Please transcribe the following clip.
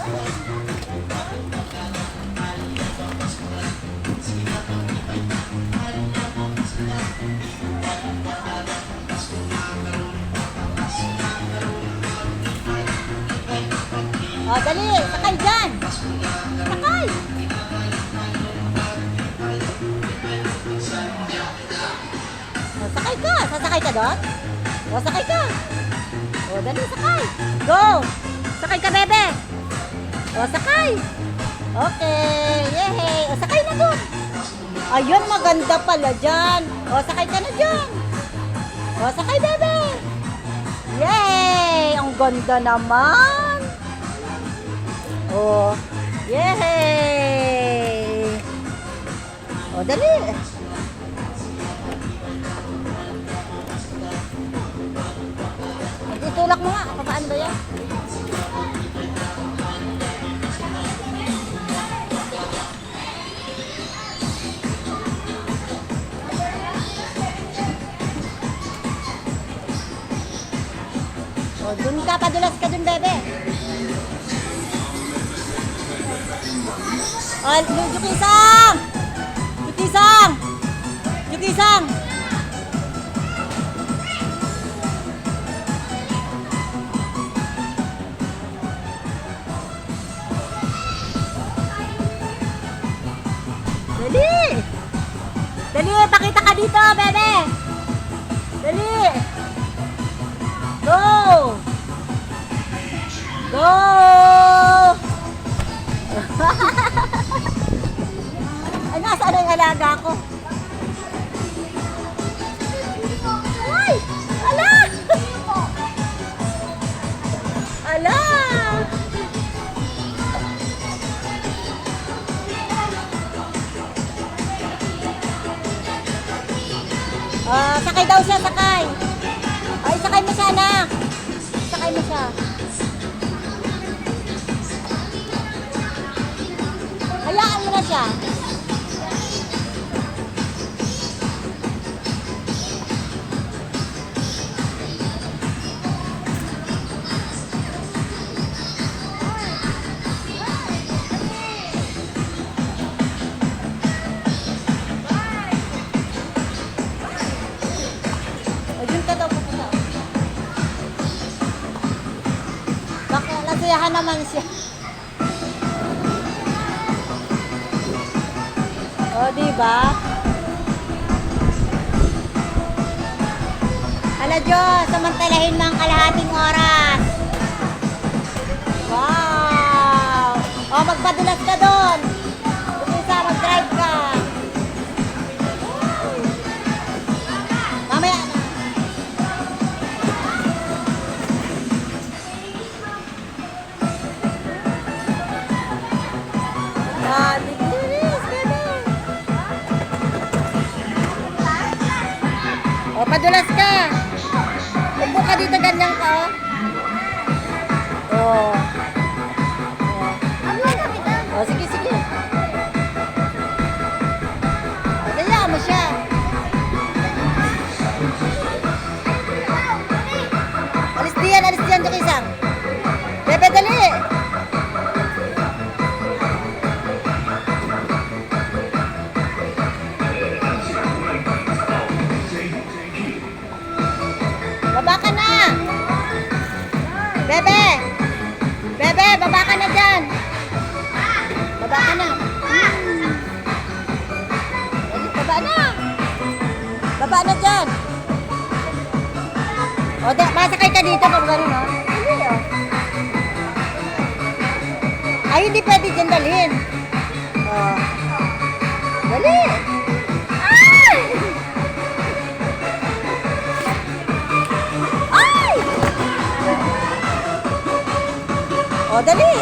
O, dali. Sakay dyan. Sakay. O, sakay ka. Sasakay ka doon? O, sakay ka. O, dali. Sakay. Go. Sakay ka, bebe. O, sakay. Okay. Yehey. O, sakay na doon. Ayun, maganda pala dyan. O, sakay ka na dyan. O, sakay, bebe. Yay! Ang ganda naman. Oh, yay! Oh, dali. Itulak mo nga. Paano ba yan? Oh, dun ka. Padulas ka dun, bebe. Oh, Yukisang! Yukisang! Yukisang! Dali! Dali! Pakita ka dito, bebe! Dali! Go! Go! Ay, nasaan ang alaga ko? Ay! Ala! Ala! Sakay daw siya, sakay. Ay, sakay mo siya, anak. Sakay mo siya. Hayaan mo na siya. Ayun ka daw pupunta. Baka nasiyahan naman siya. O, diba? Hala, Diyos, samantalahin mo ang kalahating oras. Wow! O, magpadulas ka doon. Isa, mag-drive ka. Mamaya na. O, padulas ka. Upo ka dito, ganyan ka, o. O. O, sige, sige. O, dala mo siya. Alis diyan, Yukisang. Bebe, dali. Baba ka na! Bebe! Bebe, baba ka na dyan! Baba ka na! Baba na! Baba na dyan! O, masakay ka dito pag gano'n, no? Hindi, o. Ay, hindi pwede dyan dalhin. O. Dali! O, dali!